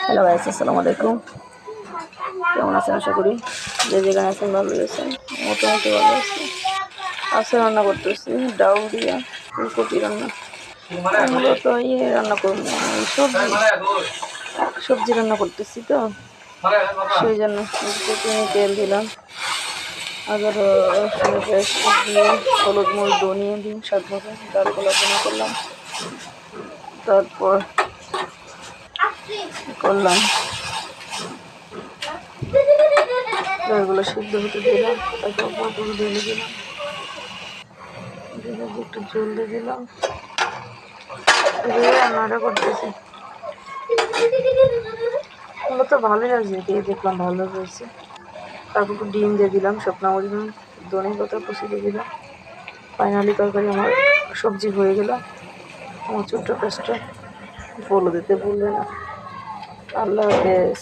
Hello guys, আসসালামু আলাইকুম। কেমন আছেন? আশা করি যে যেখানে আছেন ভালো আছেন। মোটামুটি ভালো আছি। আজকে রান্না করতেছি ডাউল দিয়া ফুলকপি রান্না। মূলত রান্না করবো, সবজি রান্না করতেছি তো, সেই জন্য তেল দিলাম, আবার রসুনের পেস্ট দিয়ে হলুদ মরিচ ধনিয়া দিয়ে স্বাদ মতো ডালগুলো রান্না করলাম। তারপর করলাম এগুলো সিদ্ধ হতে দিলাম, তারপর পটল ঢেলে দিলাম, একটু জল দিয়ে দিলাম, রান্নাটা করতেছি। মূলত ভালোই লাগছে, দিয়ে দেখলাম ভালো হয়েছে। তারপর একটু ডিম দিয়ে দিলাম, শুকনো মরিচ ধনে পাতা কুচি দিয়ে দিলাম। ফাইনালি তরকারি আমার সবজি হয়ে গেল। আমার ছোট্ট কাজটা ফলো দিতে ভুলবে না। আল্লাহ হাফেজ।